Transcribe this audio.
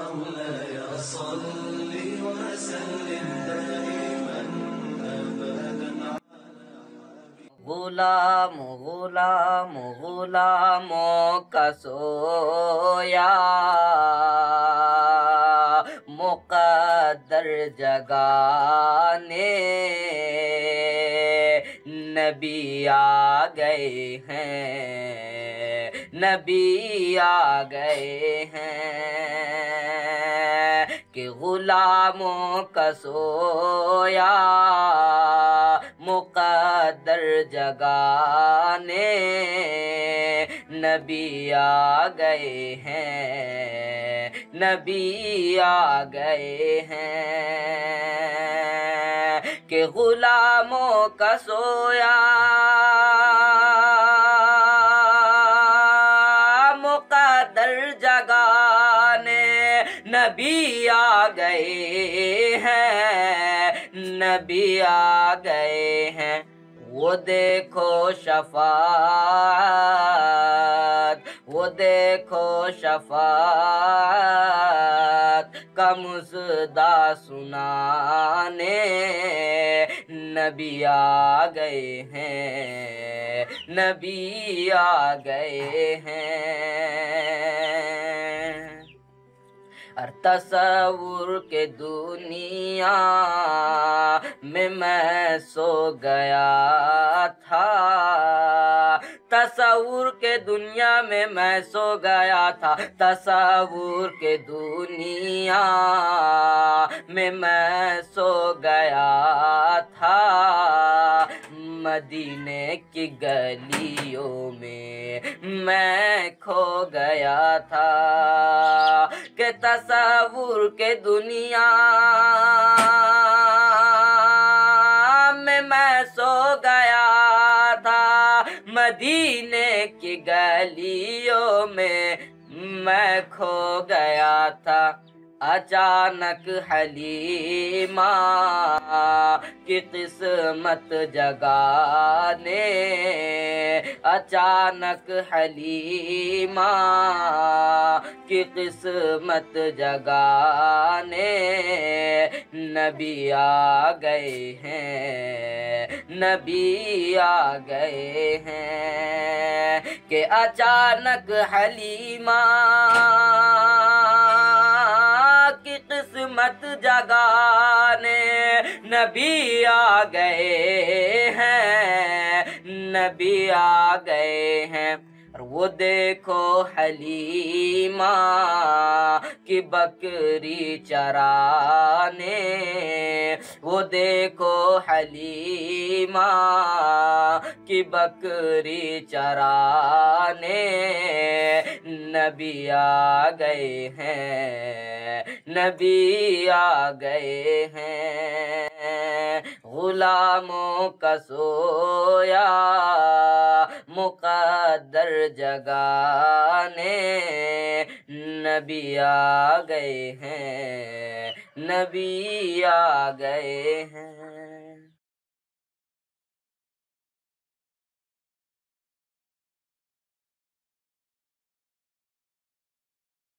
مولاي صل وسلم دائما أبدا. غلام غلام غلاموں کا سویا مقدر جگانے نبی آ گئے ہیں، نبی آ گئے ہیں کہ غلاموں کا سویا مقدر جگانے نبی آ گئے ہیں، نبی آ گئے ہیں کہ غلاموں کا سویا مقدر جگانے نبی آ گئے ہیں، نبی آ گئے ہیں۔ وہ دیکھو شفاعت، وہ دیکھو شفاعت کا مژدہ سنانے نبی آ گئے ہیں، نبی آ گئے ہیں۔ ہر تصور کے دنیا میں سو گیا تھا، تصور کے دنیا میں سو گیا تھا، تصور کے دنیا میں سو گیا تھا، مدینے کی گلیوں میں کھو گیا تھا کہ تصور کے دنیا میں سو گیا تھا، مدینے کی گلیوں میں کھو گیا تھا۔ اچانک حلیمہ کی قسمت جگانے، اچانک حلیمہ کی قسمت جگانے نبی آ گئے ہیں، نبی آ گئے ہیں کہ اچانک حلیمہ کی قسمت جگانے نبی آ گئے ہیں، نبی آ گئے ہیں۔ اور وہ دیکھو حلیمہ کی بکری چرانے، وہ دیکھو حلیمہ کی بکری چرانے نبی آ گئے ہیں، نبی آ گئے ہیں۔ غلاموں کا سویا مقدر جگانے نبی آ گئے ہیں، نبی آ گئے ہیں۔